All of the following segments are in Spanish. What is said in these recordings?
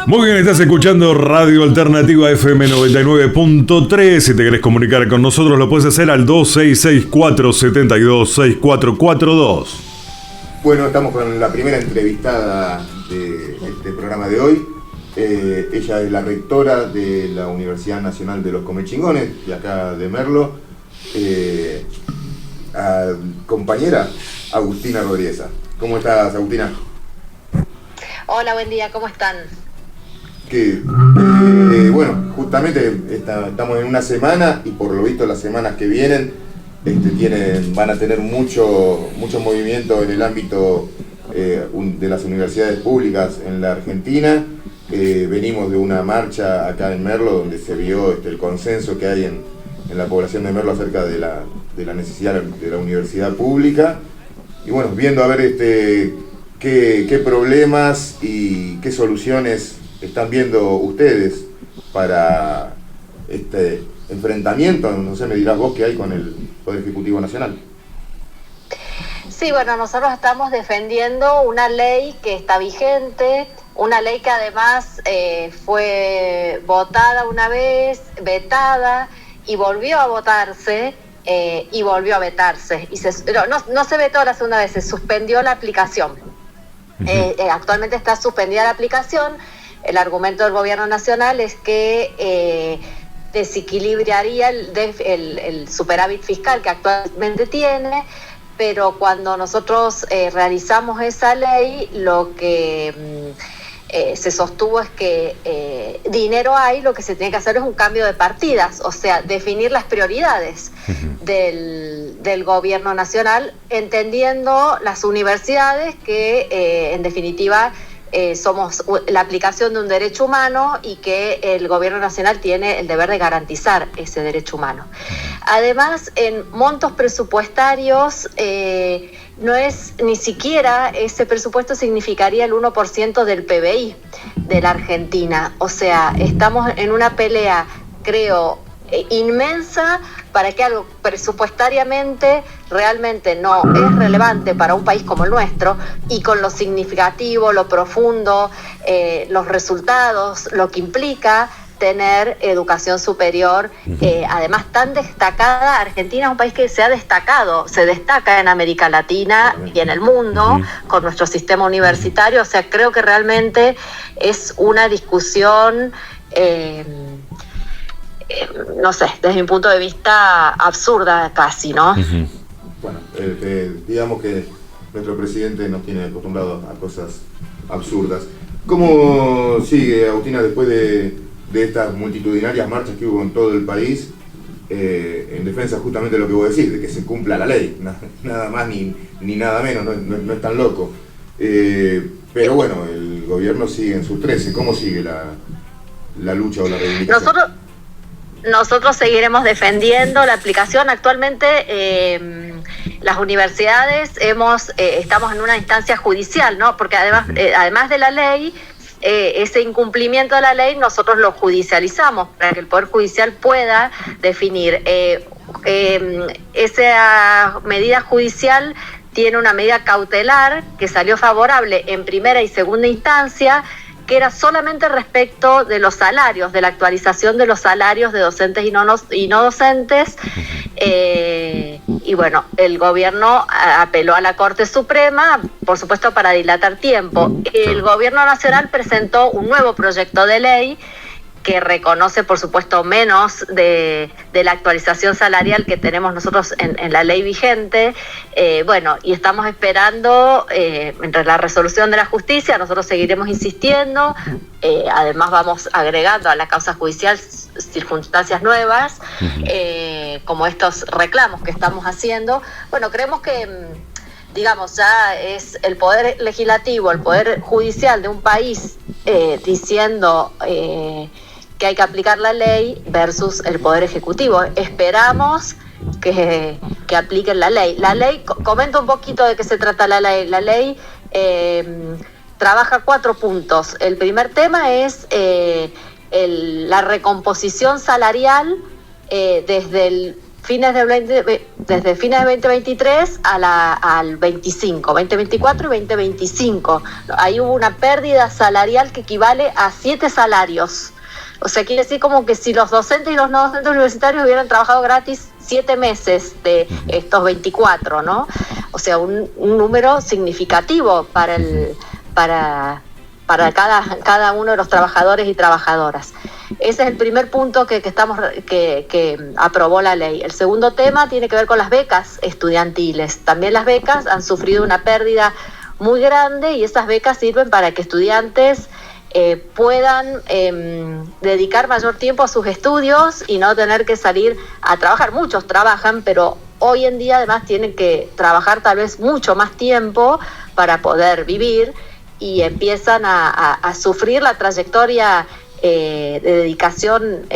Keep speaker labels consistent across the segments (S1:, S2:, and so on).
S1: Muy bien, estás escuchando Radio Alternativa FM 99.3. Si te querés comunicar con nosotros, lo puedes hacer al 2664-726442.
S2: Bueno, estamos con la primera entrevistada de este programa de hoy. Ella es la rectora de la Universidad Nacional de los Comechingones, de acá de Merlo. Compañera Agustina Rodríguez. ¿Cómo estás, Agustina?
S3: Hola, buen día, ¿cómo están?
S2: Bueno, justamente estamos en una semana y por lo visto las semanas que vienen van a tener mucho movimiento en el ámbito de las universidades públicas en la Argentina. Venimos de una marcha acá en Merlo donde se vio el consenso que hay en la población de Merlo acerca de la necesidad de la universidad pública. Y bueno, viendo a ver qué problemas y qué soluciones están viendo ustedes para este enfrentamiento, no sé, me dirás vos, qué hay con el Poder Ejecutivo Nacional.
S3: Sí, bueno, nosotros estamos defendiendo una ley que está vigente, una ley que además fue votada una vez, vetada, y volvió a votarse, y volvió a vetarse. No se vetó la segunda vez, se suspendió la aplicación. Actualmente está suspendida la aplicación. El argumento del gobierno nacional es que desequilibraría el superávit fiscal que actualmente tiene, pero cuando nosotros realizamos esa ley, lo que se sostuvo es que dinero hay, lo que se tiene que hacer es un cambio de partidas, o sea, definir las prioridades del gobierno nacional, entendiendo las universidades que en definitiva somos la aplicación de un derecho humano y que el gobierno nacional tiene el deber de garantizar ese derecho humano. Además, en montos presupuestarios, no es ni siquiera, ese presupuesto significaría el 1% del PBI de la Argentina. O sea, estamos en una pelea, creo, inmensa para que algo presupuestariamente realmente no es relevante para un país como el nuestro, y con lo significativo, lo profundo, los resultados, lo que implica tener educación superior, además tan destacada. Argentina es un país que se destaca en América Latina y en el mundo con nuestro sistema universitario. O sea, creo que realmente es una discusión no sé, desde mi punto de vista absurda casi, ¿no?
S2: Bueno, digamos que nuestro presidente nos tiene acostumbrados a cosas absurdas. ¿Cómo sigue, Agustina, después de estas multitudinarias marchas que hubo en todo el país en defensa justamente de lo que vos decís, de que se cumpla la ley, nada más ni nada menos, no es tan loco? Pero bueno, el gobierno sigue en sus 13. ¿Cómo sigue la lucha o la reivindicación?
S3: Nosotros seguiremos defendiendo la aplicación. Actualmente las universidades estamos en una instancia judicial, ¿no? Porque además de la ley, ese incumplimiento de la ley nosotros lo judicializamos para que el Poder Judicial pueda definir. Esa medida judicial tiene una medida cautelar que salió favorable en primera y segunda instancia, que era solamente respecto de los salarios, de la actualización de los salarios de docentes y no docentes. Y bueno, el gobierno apeló a la Corte Suprema, por supuesto para dilatar tiempo. El gobierno nacional presentó un nuevo proyecto de ley que reconoce, por supuesto, menos de la actualización salarial que tenemos nosotros en la ley vigente. Bueno, y estamos esperando entre la resolución de la justicia. Nosotros seguiremos insistiendo, además vamos agregando a la causa judicial circunstancias nuevas, como estos reclamos que estamos haciendo. Bueno, creemos que digamos, ya es el poder legislativo, el poder judicial de un país diciendo que hay que aplicar la ley versus el poder ejecutivo. Esperamos que apliquen la ley. La ley, comento un poquito de qué se trata la ley. La ley trabaja 4 puntos. El primer tema es la recomposición salarial desde el desde fines de 2023 al 2024 y 2025. Ahí hubo una pérdida salarial que equivale a 7 salarios. O sea, quiere decir como que si los docentes y los no docentes universitarios hubieran trabajado gratis 7 meses de estos 24, ¿no? O sea, un número significativo para cada uno de los trabajadores y trabajadoras. Ese es el primer punto que aprobó la ley. El segundo tema tiene que ver con las becas estudiantiles. También las becas han sufrido una pérdida muy grande y esas becas sirven para que estudiantes puedan dedicar mayor tiempo a sus estudios y no tener que salir a trabajar. Muchos trabajan, pero hoy en día además tienen que trabajar tal vez mucho más tiempo para poder vivir y empiezan a sufrir la trayectoria de dedicación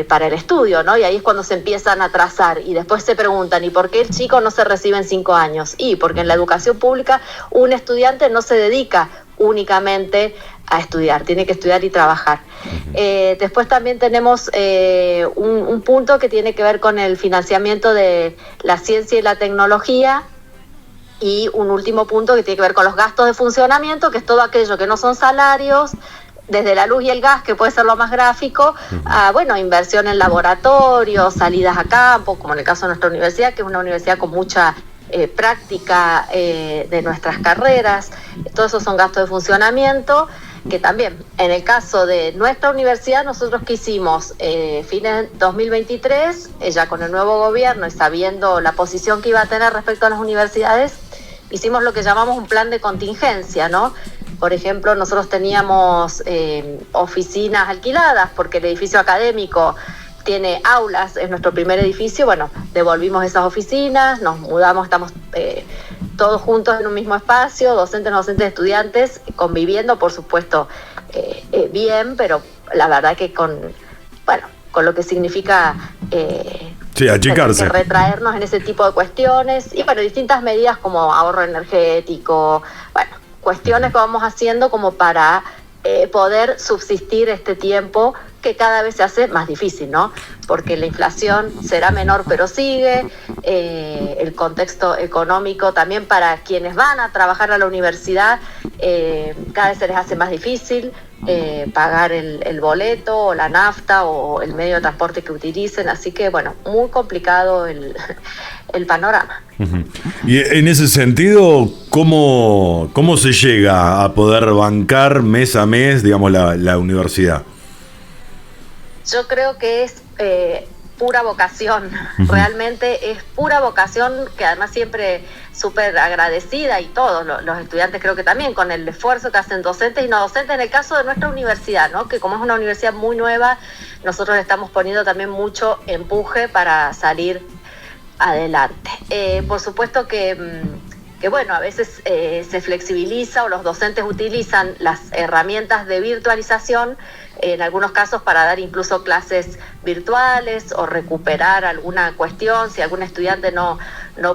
S3: para el estudio, ¿no? Y ahí es cuando se empiezan a trazar y después se preguntan, ¿y por qué el chico no se recibe en 5 años? Y porque en la educación pública un estudiante no se dedica únicamente a estudiar, tiene que estudiar y trabajar. Después también tenemos un punto que tiene que ver con el financiamiento de la ciencia y la tecnología, y un último punto que tiene que ver con los gastos de funcionamiento, que es todo aquello que no son salarios, desde la luz y el gas, que puede ser lo más gráfico, a inversión en laboratorios, salidas a campo, como en el caso de nuestra universidad, que es una universidad con mucha práctica de nuestras carreras. Todos esos son gastos de funcionamiento, que también, en el caso de nuestra universidad, nosotros que hicimos fines de 2023, ya con el nuevo gobierno y sabiendo la posición que iba a tener respecto a las universidades, hicimos lo que llamamos un plan de contingencia, ¿no? Por ejemplo, nosotros teníamos oficinas alquiladas porque el edificio académico tiene aulas, es nuestro primer edificio. Bueno, devolvimos esas oficinas, nos mudamos, estamos todos juntos en un mismo espacio, docentes, no docentes, estudiantes, conviviendo, por supuesto, bien, pero la verdad que con lo que significa
S1: achicarse,
S3: retraernos en ese tipo de cuestiones, y distintas medidas como ahorro energético, cuestiones que vamos haciendo como para poder subsistir este tiempo que cada vez se hace más difícil, ¿no? Porque la inflación será menor, pero sigue, el contexto económico también para quienes van a trabajar a la universidad, cada vez se les hace más difícil pagar el boleto o la nafta o el medio de transporte que utilicen, así que muy complicado el panorama.
S1: Uh-huh. Y en ese sentido, ¿cómo se llega a poder bancar mes a mes, digamos, la universidad?
S3: Yo creo que es pura vocación, realmente es pura vocación, que además siempre súper agradecida, y todos los estudiantes creo que también, con el esfuerzo que hacen docentes y no docentes, en el caso de nuestra universidad, ¿no? Que como es una universidad muy nueva, nosotros le estamos poniendo también mucho empuje para salir adelante. Por supuesto que a veces se flexibiliza o los docentes utilizan las herramientas de virtualización, en algunos casos para dar incluso clases virtuales o recuperar alguna cuestión si algún estudiante no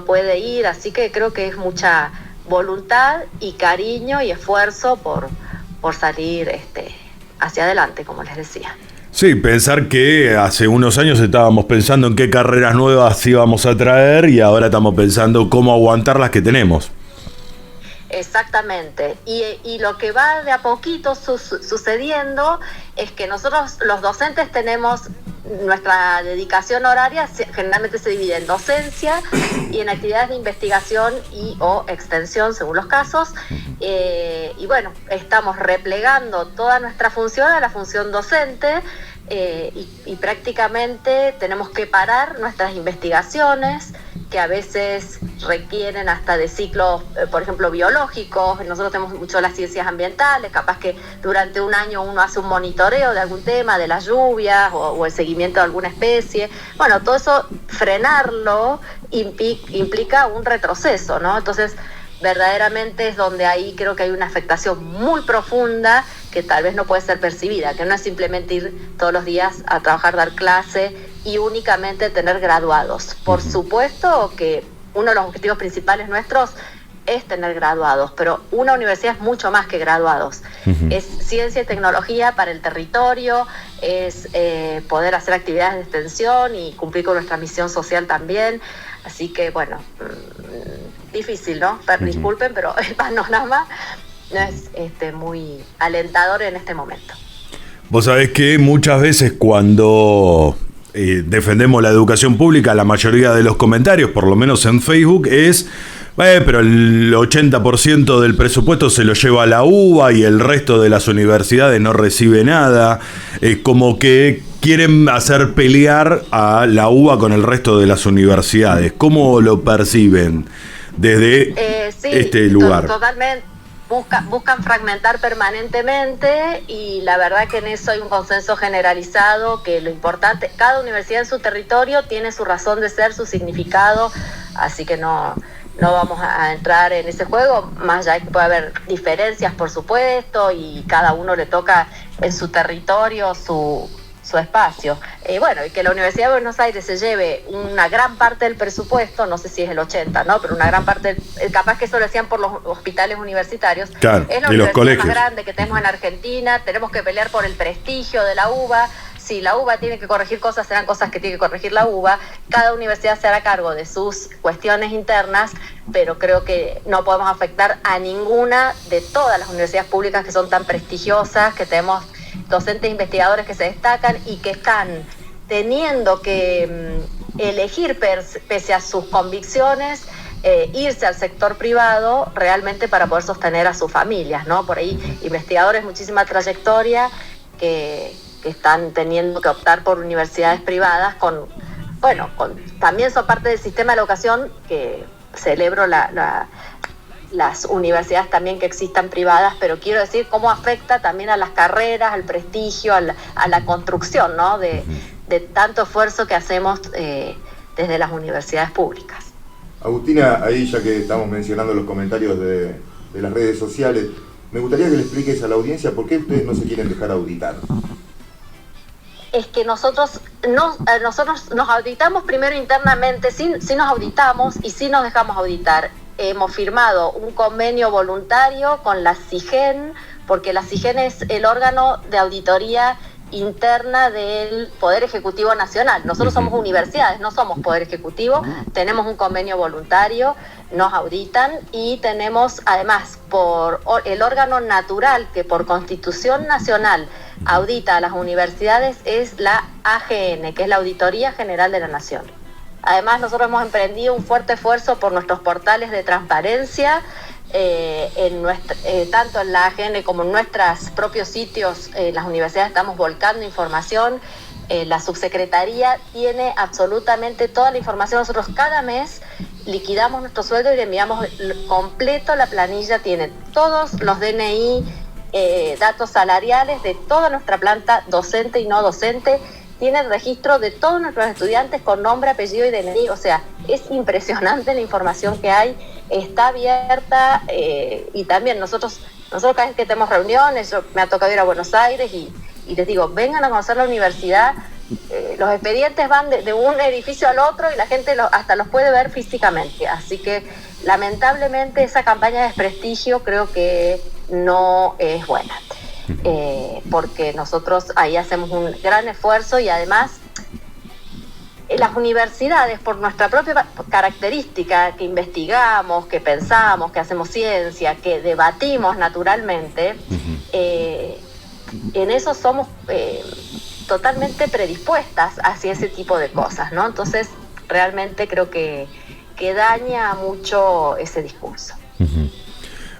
S3: puede ir, así que creo que es mucha voluntad y cariño y esfuerzo por salir hacia adelante, como les decía.
S1: Sí, pensar que hace unos años estábamos pensando en qué carreras nuevas íbamos a traer y ahora estamos pensando cómo aguantar las que tenemos.
S3: Exactamente, y lo que va de a poquito sucediendo es que nosotros los docentes tenemos nuestra dedicación horaria, generalmente se divide en docencia y en actividades de investigación o extensión según los casos, y estamos replegando toda nuestra función a la función docente, y prácticamente tenemos que parar nuestras investigaciones, que a veces requieren hasta de ciclos, por ejemplo, biológicos. Nosotros tenemos mucho las ciencias ambientales, capaz que durante un año uno hace un monitoreo de algún tema, de las lluvias o el seguimiento de alguna especie. Todo eso, frenarlo implica un retroceso, ¿no? Entonces, verdaderamente es donde ahí creo que hay una afectación muy profunda que tal vez no puede ser percibida, que no es simplemente ir todos los días a trabajar, dar clase y únicamente tener graduados. Por supuesto que uno de los objetivos principales nuestros es tener graduados, pero una universidad es mucho más que graduados. Es ciencia y tecnología para el territorio, es poder hacer actividades de extensión y cumplir con nuestra misión social también. Así que, bueno, difícil, ¿no? Disculpen, pero el panorama no es muy alentador en este momento.
S1: Vos sabés que muchas veces cuando defendemos la educación pública, la mayoría de los comentarios, por lo menos en Facebook, es pero el 80% del presupuesto se lo lleva a la UBA y el resto de las universidades no recibe nada. Como que quieren hacer pelear a la UBA con el resto de las universidades. ¿Cómo lo perciben desde este lugar?
S3: Totalmente. Buscan fragmentar permanentemente y la verdad que en eso hay un consenso generalizado, que lo importante, cada universidad en su territorio tiene su razón de ser, su significado, así que no vamos a entrar en ese juego, más allá de que puede haber diferencias, por supuesto, y cada uno le toca en su territorio su espacio. Bueno, y que la Universidad de Buenos Aires se lleve una gran parte del presupuesto, no sé si es el 80, ¿no? Pero una gran parte, capaz que eso lo decían por los hospitales universitarios.
S1: Claro,
S3: es la universidad más grande que tenemos en Argentina, tenemos que pelear por el prestigio de la UBA. Si la UBA tiene que corregir cosas, serán cosas que tiene que corregir la UBA. Cada universidad se hará cargo de sus cuestiones internas, pero creo que no podemos afectar a ninguna de todas las universidades públicas que son tan prestigiosas, que tenemos docentes e investigadores que se destacan y que están teniendo que elegir pese a sus convicciones, irse al sector privado realmente para poder sostener a sus familias, ¿no? Por ahí investigadores, muchísima trayectoria que están teniendo que optar por universidades privadas también son parte del sistema de la educación, que celebro las universidades también que existan privadas, pero quiero decir cómo afecta también a las carreras, al prestigio, a la construcción, ¿no? de tanto esfuerzo que hacemos desde las universidades públicas.
S2: Agustina, ahí ya que estamos mencionando los comentarios de las redes sociales, me gustaría que le expliques a la audiencia por qué ustedes no se quieren dejar auditar.
S3: Es que nosotros nos auditamos primero internamente, sí nos auditamos y sí nos dejamos auditar. Hemos firmado un convenio voluntario con la CIGEN, porque la CIGEN es el órgano de auditoría interna del Poder Ejecutivo Nacional. Nosotros somos universidades, no somos Poder Ejecutivo, tenemos un convenio voluntario, nos auditan y tenemos además por el órgano natural que por Constitución Nacional audita a las universidades es la AGN, que es la Auditoría General de la Nación. Además, nosotros hemos emprendido un fuerte esfuerzo por nuestros portales de transparencia, tanto en la AGN como en nuestros propios sitios. Las universidades estamos volcando información. La subsecretaría tiene absolutamente toda la información. Nosotros cada mes liquidamos nuestro sueldo y le enviamos completo la planilla. Tiene todos los DNI, datos salariales de toda nuestra planta docente y no docente. Tiene el registro de todos nuestros estudiantes con nombre, apellido y DNI. O sea, es impresionante la información que hay, está abierta, y también nosotros cada vez que tenemos reuniones, me ha tocado ir a Buenos Aires y les digo, vengan a conocer la universidad. Los expedientes van de un edificio al otro y la gente hasta los puede ver físicamente. Así que lamentablemente esa campaña de desprestigio creo que no es buena. Porque nosotros ahí hacemos un gran esfuerzo y además las universidades, por nuestra propia característica, que investigamos, que pensamos, que hacemos ciencia, que debatimos naturalmente, en eso somos totalmente predispuestas hacia ese tipo de cosas, ¿no? Entonces realmente creo que daña mucho ese discurso.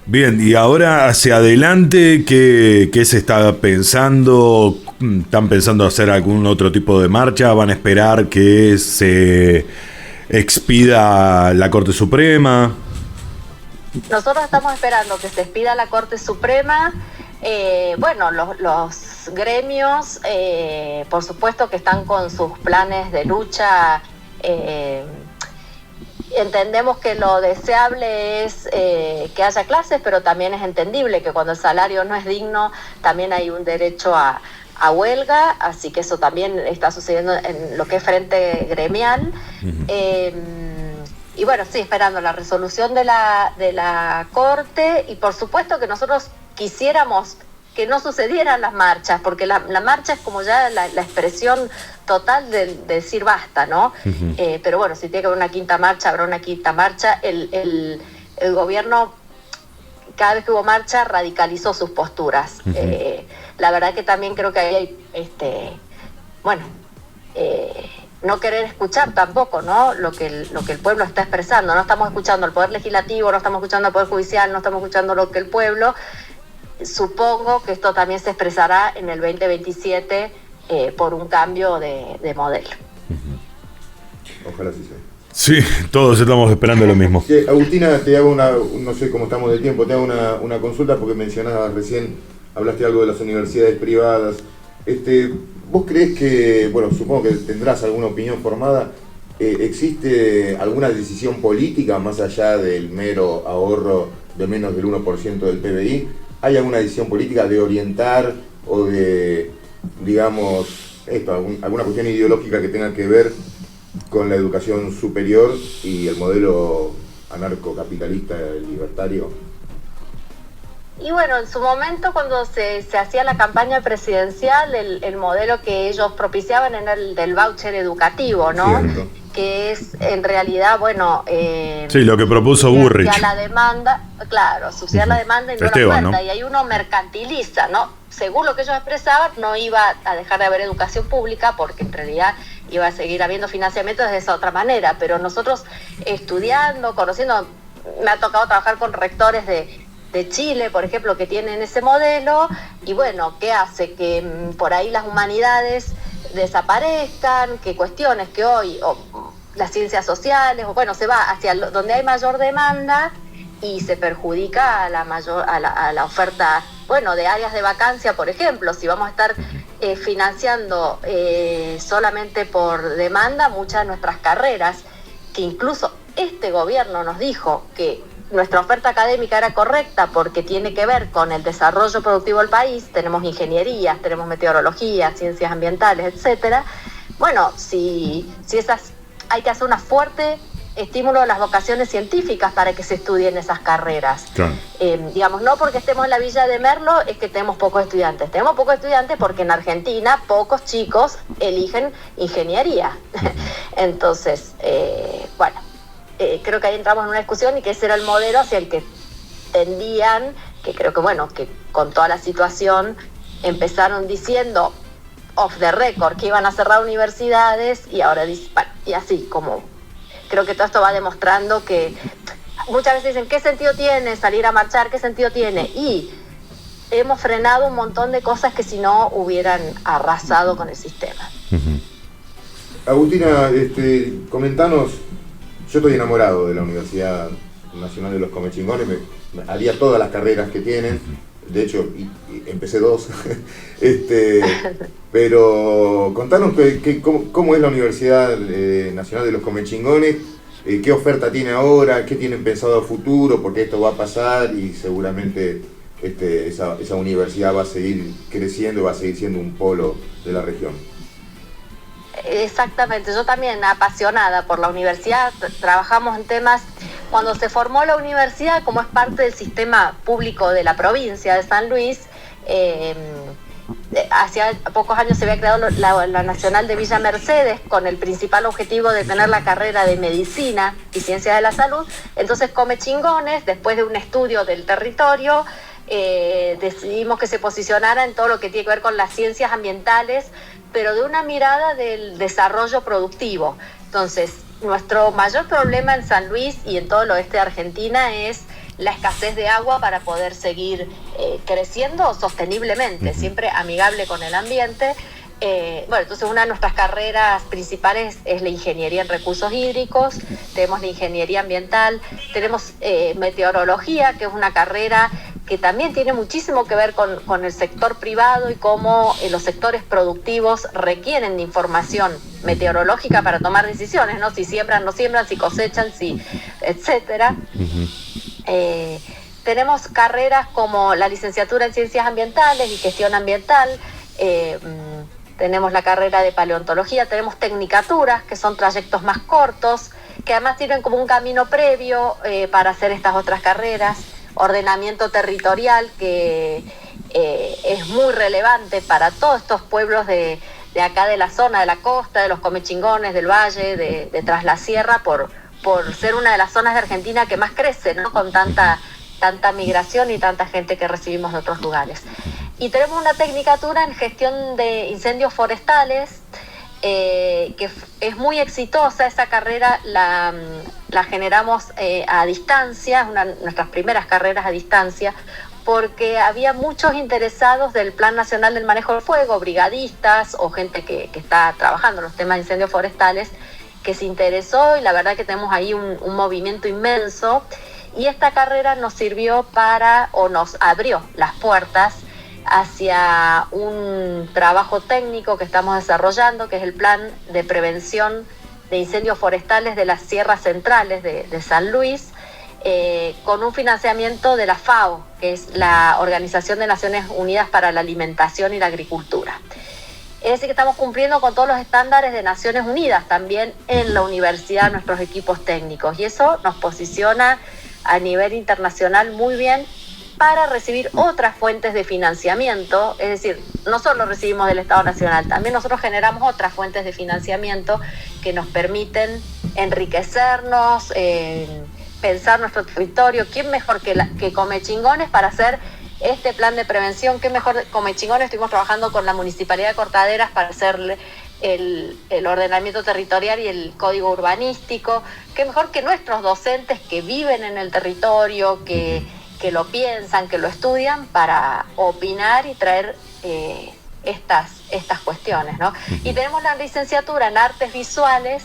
S1: Bien, y ahora hacia adelante, ¿qué se está pensando? ¿Están pensando hacer algún otro tipo de marcha? ¿Van a esperar que se expida la Corte Suprema?
S3: Nosotros estamos esperando que se expida la Corte Suprema. Los gremios, por supuesto que están con sus planes de lucha. Entendemos que lo deseable es que haya clases, pero también es entendible que cuando el salario no es digno, también hay un derecho a huelga, así que eso también está sucediendo en lo que es frente gremial. Y bueno, sí, esperando la resolución de la Corte, y por supuesto que nosotros quisiéramos que no sucedieran las marchas, porque la marcha es como ya la expresión total de decir basta, ¿no? Uh-huh. Pero bueno, si tiene que haber una quinta marcha, habrá una quinta marcha. El gobierno, cada vez que hubo marcha, radicalizó sus posturas. Uh-huh. La verdad que también creo que ahí hay, no querer escuchar tampoco, ¿no? Lo que el pueblo está expresando. No estamos escuchando al Poder Legislativo, no estamos escuchando al Poder Judicial, no estamos escuchando lo que el pueblo... Supongo que esto también se expresará en el 2027 por un cambio de modelo.
S2: Uh-huh. Ojalá sí sea.
S1: Sí, todos estamos esperando lo mismo.
S2: Sí, Agustina, te hago no sé cómo estamos de tiempo, te hago una consulta porque mencionabas recién, hablaste algo de las universidades privadas. ¿Vos creés que, bueno, supongo que tendrás alguna opinión formada, existe alguna decisión política más allá del mero ahorro de menos del 1% del PBI? ¿Hay alguna decisión política de orientar o de, digamos, alguna cuestión ideológica que tenga que ver con la educación superior y el modelo anarcocapitalista libertario?
S3: Y bueno, en su momento cuando se hacía la campaña presidencial, el modelo que ellos propiciaban era el del voucher educativo, ¿no? Cierto. Que es en realidad, bueno...
S1: sí, lo que propuso Burrich.
S3: La demanda, claro, subsidiar la demanda y no
S1: Esteban,
S3: la oferta,
S1: ¿no?
S3: Y ahí uno mercantiliza, ¿no? Según lo que ellos expresaban, no iba a dejar de haber educación pública porque en realidad iba a seguir habiendo financiamiento de esa otra manera, pero nosotros estudiando, conociendo, me ha tocado trabajar con rectores de Chile, por ejemplo, que tienen ese modelo, y bueno, ¿qué hace? Que por ahí las humanidades desaparezcan, que cuestiones que hoy, o las ciencias sociales, o bueno, se va hacia donde hay mayor demanda y se perjudica a la oferta, bueno, de áreas de vacancia, por ejemplo. Si vamos a estar financiando solamente por demanda muchas de nuestras carreras, que incluso este gobierno nos dijo que nuestra oferta académica era correcta porque tiene que ver con el desarrollo productivo del país. Tenemos ingenierías, tenemos meteorología, ciencias ambientales, etcétera. Bueno, si esas, hay que hacer un fuerte estímulo a las vocaciones científicas para que se estudien esas carreras. Claro. Digamos, no porque estemos en la Villa de Merlo es que tenemos pocos estudiantes. Tenemos pocos estudiantes porque en Argentina pocos chicos eligen ingeniería. Entonces, creo que ahí entramos en una discusión y que ese era el modelo hacia el que tendían, que creo que bueno, que con toda la situación empezaron diciendo off the record que iban a cerrar universidades y ahora dicen, bueno, y así como creo que todo esto va demostrando que muchas veces dicen, ¿qué sentido tiene salir a marchar? ¿Qué sentido tiene? Y hemos frenado un montón de cosas que si no hubieran arrasado con el sistema.
S2: Uh-huh. Agustina, comentanos. Yo estoy enamorado de la Universidad Nacional de los Comechingones, haría todas las carreras que tienen, de hecho empecé 2, pero contanos cómo es la Universidad Nacional de los Comechingones, qué oferta tiene ahora, qué tienen pensado a futuro, porque esto va a pasar y seguramente esa universidad va a seguir creciendo, va a seguir siendo un polo de la región.
S3: Exactamente, yo también apasionada por la universidad, trabajamos en temas, cuando se formó la universidad como es parte del sistema público de la provincia de San Luis, hace pocos años se había creado la Nacional de Villa Mercedes con el principal objetivo de tener la carrera de Medicina y Ciencias de la Salud. Entonces Comechingones, después de un estudio del territorio, decidimos que se posicionara en todo lo que tiene que ver con las ciencias ambientales, pero de una mirada del desarrollo productivo. Entonces, nuestro mayor problema en San Luis y en todo el oeste de Argentina es la escasez de agua para poder seguir creciendo sosteniblemente, siempre amigable con el ambiente. Entonces una de nuestras carreras principales es la ingeniería en recursos hídricos, tenemos la ingeniería ambiental, tenemos meteorología, que es una carrera que también tiene muchísimo que ver con el sector privado y cómo los sectores productivos requieren de información meteorológica para tomar decisiones, ¿no? Si siembran, no siembran, si cosechan, etcétera. Tenemos carreras como la licenciatura en Ciencias Ambientales y Gestión Ambiental, tenemos la carrera de Paleontología, tenemos tecnicaturas, que son trayectos más cortos, que además tienen como un camino previo para hacer estas otras carreras, ordenamiento territorial, que es muy relevante para todos estos pueblos de acá de la zona, de la costa, de los Comechingones, del Valle, de Tras la Sierra, por ser una de las zonas de Argentina que más crece, ¿no? Con tanta migración y tanta gente que recibimos de otros lugares. Y tenemos una tecnicatura en gestión de incendios forestales, que es muy exitosa. Esa carrera la generamos a distancia, es una de nuestras primeras carreras a distancia, porque había muchos interesados del Plan Nacional del Manejo del Fuego, brigadistas o gente que está trabajando en los temas de incendios forestales, que se interesó, y la verdad que tenemos ahí un movimiento inmenso, y esta carrera nos sirvió nos abrió las puertas hacia un trabajo técnico que estamos desarrollando, que es el Plan de Prevención de Incendios Forestales de las Sierras Centrales de San Luis, con un financiamiento de la FAO, que es la Organización de Naciones Unidas para la Alimentación y la Agricultura. Es decir, que estamos cumpliendo con todos los estándares de Naciones Unidas también en la universidad, nuestros equipos técnicos, y eso nos posiciona a nivel internacional muy bien para recibir otras fuentes de financiamiento. Es decir, no solo recibimos del Estado Nacional, también nosotros generamos otras fuentes de financiamiento que nos permiten enriquecernos, pensar nuestro territorio. ¿Quién mejor que Comechingones para hacer este plan de prevención? ¿Qué mejor Comechingones? Estuvimos trabajando con la Municipalidad de Cortaderas para hacerle el ordenamiento territorial y el código urbanístico. ¿Qué mejor que nuestros docentes que viven en el territorio, que lo piensan, que lo estudian, para opinar y traer estas cuestiones, ¿no? Y tenemos la licenciatura en artes visuales.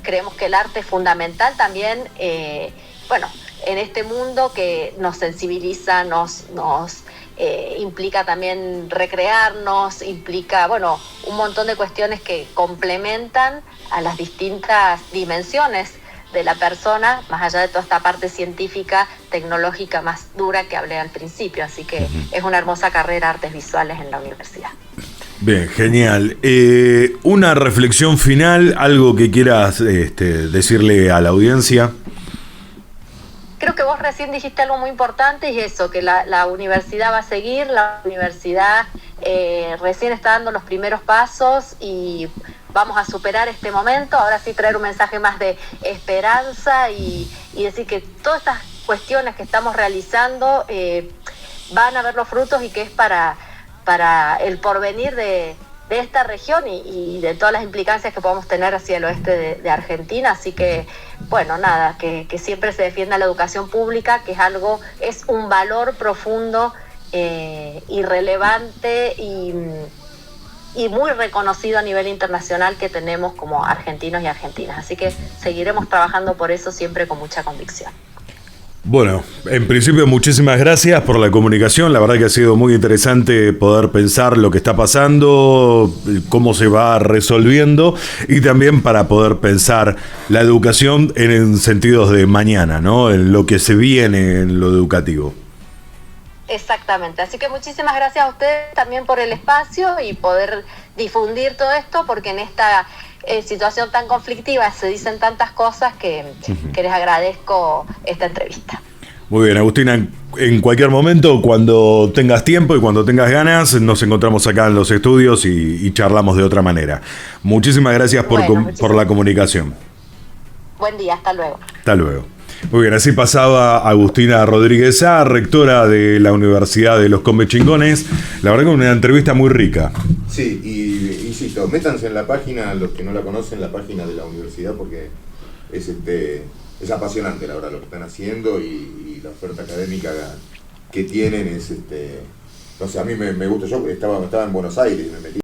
S3: Creemos que el arte es fundamental también, en este mundo que nos sensibiliza, nos implica también recrearnos, implica, un montón de cuestiones que complementan a las distintas dimensiones de la persona, más allá de toda esta parte científica, tecnológica más dura que hablé al principio. Así que es una hermosa carrera artes visuales en la universidad.
S1: Bien, genial. Una reflexión final, algo que quieras decirle a la audiencia.
S3: Creo que vos recién dijiste algo muy importante, y eso, que la universidad va a seguir, la universidad recién está dando los primeros pasos y vamos a superar este momento. Ahora sí, traer un mensaje más de esperanza y decir que todas estas cuestiones que estamos realizando van a ver los frutos, y que es para el porvenir de esta región y de todas las implicancias que podamos tener hacia el oeste de Argentina. Así que, que siempre se defienda la educación pública, que es un valor profundo y relevante y muy reconocido a nivel internacional que tenemos como argentinos y argentinas. Así que seguiremos trabajando por eso siempre con mucha convicción.
S1: Bueno, en principio muchísimas gracias por la comunicación. La verdad que ha sido muy interesante poder pensar lo que está pasando, cómo se va resolviendo, y también para poder pensar la educación en sentidos de mañana, ¿no? En lo que se viene en lo educativo.
S3: Exactamente, así que muchísimas gracias a ustedes también por el espacio y poder difundir todo esto, porque en esta situación tan conflictiva se dicen tantas cosas que les agradezco esta entrevista.
S1: Muy bien, Agustina, en cualquier momento, cuando tengas tiempo y cuando tengas ganas, nos encontramos acá en los estudios y charlamos de otra manera. Muchísimas gracias por la comunicación.
S3: Buen día, hasta luego.
S1: Hasta luego. Muy bien, así pasaba Agustina Rodríguez Sá, rectora de la Universidad de los Comechingones. La verdad que una entrevista muy rica.
S2: Sí, y insisto, métanse en la página, los que no la conocen, la página de la universidad, porque es apasionante, la verdad, lo que están haciendo, y la oferta académica que tienen es, no sé, a mí me gusta. Yo estaba en Buenos Aires y me metí